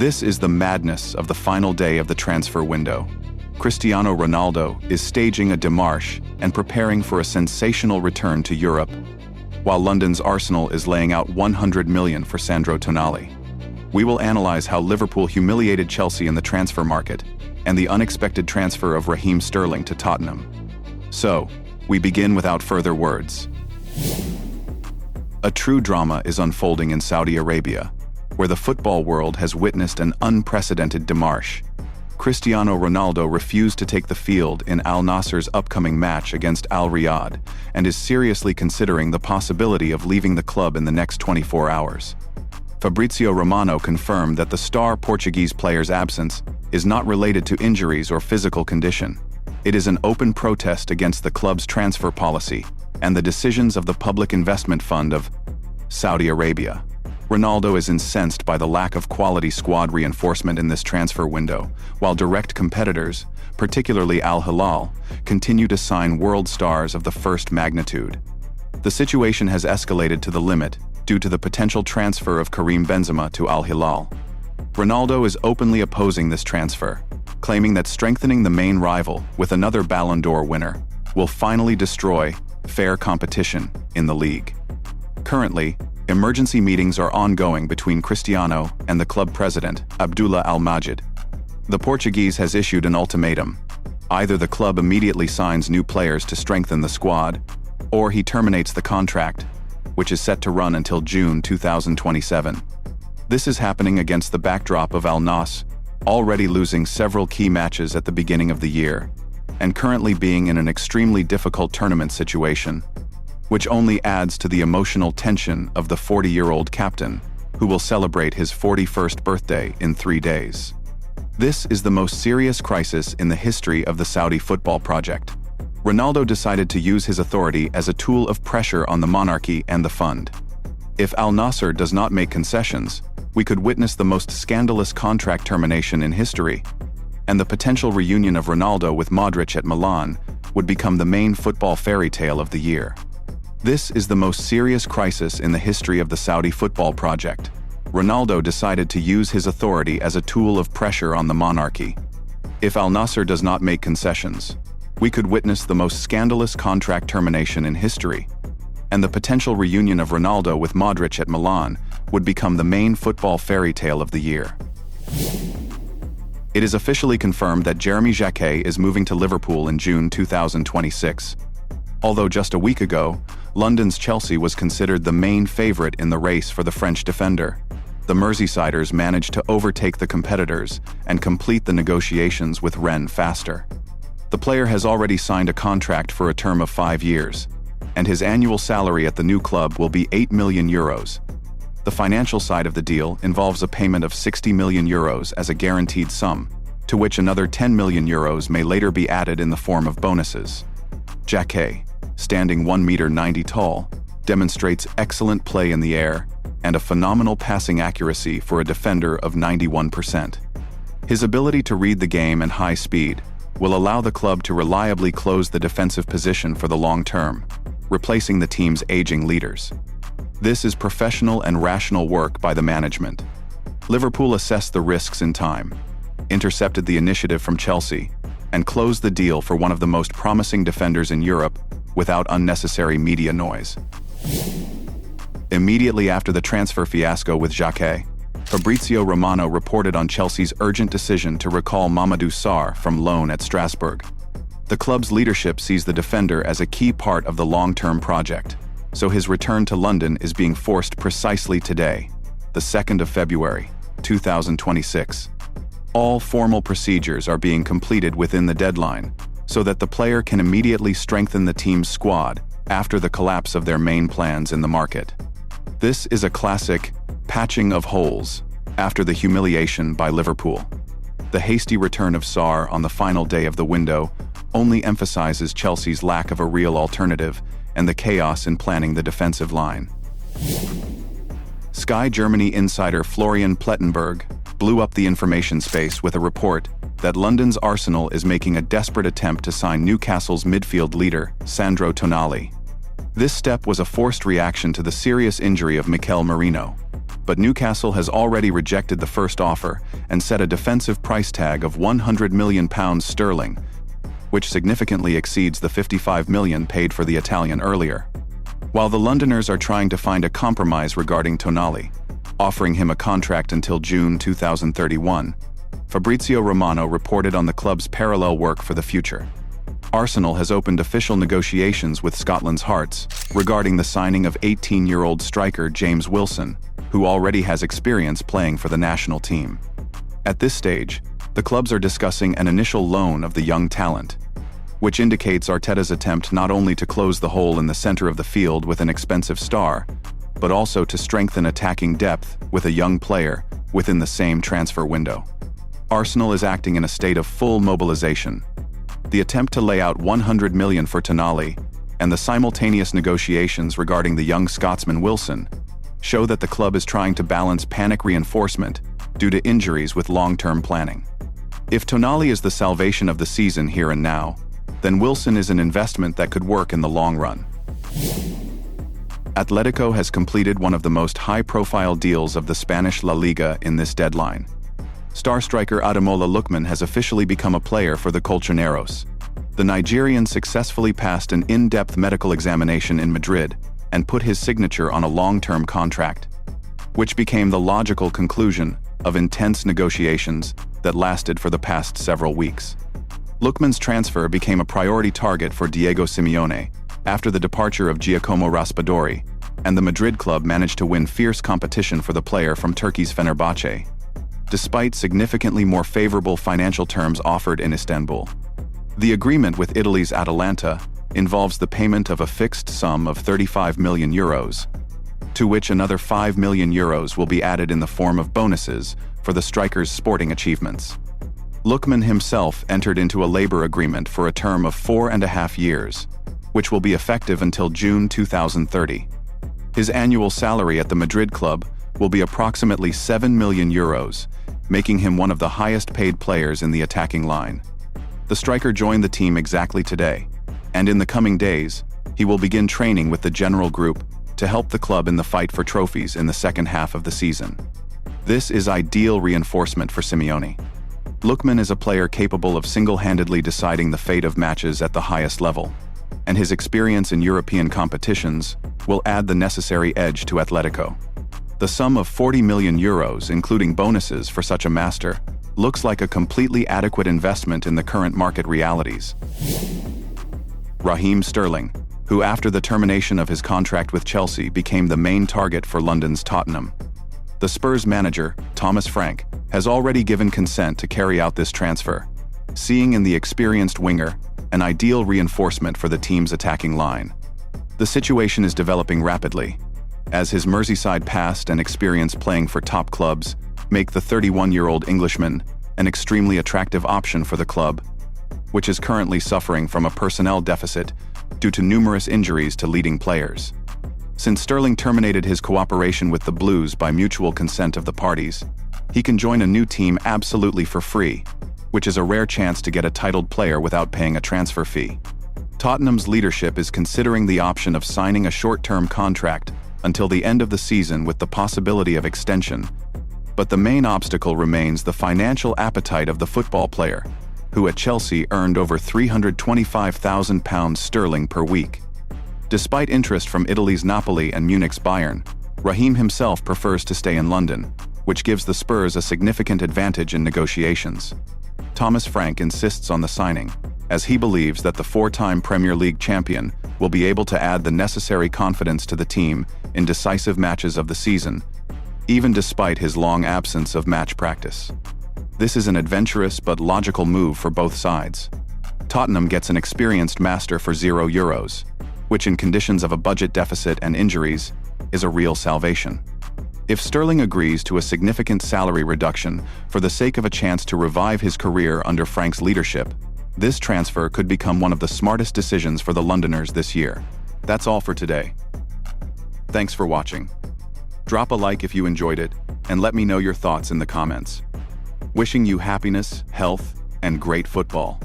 This is the madness of the final day of the transfer window. Cristiano Ronaldo is staging a demarche and preparing for a sensational return to Europe, while London's Arsenal is laying out 100 million for Sandro Tonali. We will analyze how Liverpool humiliated Chelsea in the transfer market and the unexpected transfer of Raheem Sterling to Tottenham. So, we begin without further words. A true drama is unfolding in Saudi Arabia, where the football world has witnessed an unprecedented demarche. Cristiano Ronaldo refused to take the field in Al-Nassr's upcoming match against Al Riyadh and is seriously considering the possibility of leaving the club in the next 24 hours. Fabrizio Romano confirmed that the star Portuguese player's absence is not related to injuries or physical condition. It is an open protest against the club's transfer policy and the decisions of the Public Investment Fund of Saudi Arabia. Ronaldo is incensed by the lack of quality squad reinforcement in this transfer window, while direct competitors, particularly Al Hilal, continue to sign world stars of the first magnitude. The situation has escalated to the limit due to the potential transfer of Karim Benzema to Al Hilal. Ronaldo is openly opposing this transfer, claiming that strengthening the main rival with another Ballon d'Or winner will finally destroy fair competition in the league. Currently, emergency meetings are ongoing between Cristiano and the club president, Abdullah Al-Majid. The Portuguese has issued an ultimatum. Either the club immediately signs new players to strengthen the squad, or he terminates the contract, which is set to run until June 2027. This is happening against the backdrop of Al-Nassr already losing several key matches at the beginning of the year, and currently being in an extremely difficult tournament situation, which only adds to the emotional tension of the 40-year-old captain, who will celebrate his 41st birthday in 3 days. This is the most serious crisis in the history of the Saudi football project. Ronaldo decided to use his authority as a tool of pressure on the monarchy and the fund. If Al-Nassr does not make concessions, we could witness the most scandalous contract termination in history, and the potential reunion of Ronaldo with Modric at Milan would become the main football fairy tale of the year. This is the most serious crisis in the history of the Saudi football project. Ronaldo decided to use his authority as a tool of pressure on the monarchy. If Al-Nassr does not make concessions, we could witness the most scandalous contract termination in history, and the potential reunion of Ronaldo with Modric at Milan would become the main football fairy tale of the year. It is officially confirmed that Jeremy Jacquet is moving to Liverpool in June 2026. Although just a week ago, London's Chelsea was considered the main favourite in the race for the French defender, the Merseysiders managed to overtake the competitors and complete the negotiations with Rennes faster. The player has already signed a contract for a term of 5 years, and his annual salary at the new club will be €8 million. The financial side of the deal involves a payment of €60 million as a guaranteed sum, to which another €10 million may later be added in the form of bonuses. Jacquet, standing 1.90 meters tall, demonstrates excellent play in the air and a phenomenal passing accuracy for a defender of 91%. His ability to read the game and high speed will allow the club to reliably close the defensive position for the long term, replacing the team's aging leaders. This is professional and rational work by the management. Liverpool assessed the risks in time, intercepted the initiative from Chelsea, and closed the deal for one of the most promising defenders in Europe without unnecessary media noise. Immediately after the transfer fiasco with Jacquet, Fabrizio Romano reported on Chelsea's urgent decision to recall Mamadou Sarr from loan at Strasbourg. The club's leadership sees the defender as a key part of the long-term project, so his return to London is being forced precisely today, the 2nd of February, 2026. All formal procedures are being completed within the deadline, so that the player can immediately strengthen the team's squad after the collapse of their main plans in the market. This is a classic patching of holes after the humiliation by Liverpool. The hasty return of Sarr on the final day of the window only emphasizes Chelsea's lack of a real alternative and the chaos in planning the defensive line. Sky Germany insider Florian Plettenberg blew up the information space with a report that London's Arsenal is making a desperate attempt to sign Newcastle's midfield leader, Sandro Tonali. This step was a forced reaction to the serious injury of Mikel Merino. but Newcastle has already rejected the first offer and set a defensive price tag of £100 million, which significantly exceeds the £55 million paid for the Italian earlier. While the Londoners are trying to find a compromise regarding Tonali, offering him a contract until June 2031, Fabrizio Romano reported on the club's parallel work for the future. Arsenal has opened official negotiations with Scotland's Hearts regarding the signing of 18-year-old striker James Wilson, who already has experience playing for the national team. At this stage, the clubs are discussing an initial loan of the young talent, which indicates Arteta's attempt not only to close the hole in the center of the field with an expensive star, but also to strengthen attacking depth with a young player within the same transfer window. Arsenal is acting in a state of full mobilization. The attempt to lay out £100 million for Tonali and the simultaneous negotiations regarding the young Scotsman Wilson show that the club is trying to balance panic reinforcement due to injuries with long-term planning. If Tonali is the salvation of the season here and now, then Wilson is an investment that could work in the long run. Atletico has completed one of the most high-profile deals of the Spanish La Liga in this deadline. Star striker Ademola Lookman has officially become a player for the Colchoneros. The Nigerian successfully passed an in-depth medical examination in Madrid and put his signature on a long-term contract, which became the logical conclusion of intense negotiations that lasted for the past several weeks. Lookman's transfer became a priority target for Diego Simeone after the departure of Giacomo Raspadori, and the Madrid club managed to win fierce competition for the player from Turkey's Fenerbahce, despite significantly more favorable financial terms offered in Istanbul. The agreement with Italy's Atalanta involves the payment of a fixed sum of €35 million, to which another €5 million will be added in the form of bonuses for the striker's sporting achievements. Lukman himself entered into a labor agreement for a term of 4.5 years, which will be effective until June 2030. His annual salary at the Madrid club will be approximately €7 million, making him one of the highest-paid players in the attacking line. The striker joined the team exactly today, and in the coming days, he will begin training with the general group to help the club in the fight for trophies in the second half of the season. This is ideal reinforcement for Simeone. Lookman is a player capable of single-handedly deciding the fate of matches at the highest level, and his experience in European competitions will add the necessary edge to Atletico. The sum of €40 million, including bonuses for such a master, looks like a completely adequate investment in the current market realities. Raheem Sterling, who after the termination of his contract with Chelsea became the main target for London's Tottenham. The Spurs manager, Thomas Frank, has already given consent to carry out this transfer, seeing in the experienced winger an ideal reinforcement for the team's attacking line. The situation is developing rapidly, as his Merseyside past and experience playing for top clubs make the 31-year-old Englishman an extremely attractive option for the club, which is currently suffering from a personnel deficit due to numerous injuries to leading players. Since Sterling terminated his cooperation with the Blues by mutual consent of the parties, he can join a new team absolutely for free, which is a rare chance to get a titled player without paying a transfer fee. Tottenham's leadership is considering the option of signing a short-term contract until the end of the season with the possibility of extension, but the main obstacle remains the financial appetite of the football player, who at Chelsea earned over £325,000 sterling per week. Despite interest from Italy's Napoli and Munich's Bayern, Raheem himself prefers to stay in London, which gives the Spurs a significant advantage in negotiations. Thomas Frank insists on the signing, as he believes that the four-time Premier League champion will be able to add the necessary confidence to the team in decisive matches of the season, even despite his long absence of match practice. This is an adventurous but logical move for both sides. Tottenham gets an experienced master for €0, which in conditions of a budget deficit and injuries is a real salvation. If Sterling agrees to a significant salary reduction for the sake of a chance to revive his career under Frank's leadership, this transfer could become one of the smartest decisions for the Londoners this year. That's all for today. Thanks for watching. Drop a like if you enjoyed it, and let me know your thoughts in the comments. Wishing you happiness, health, and great football.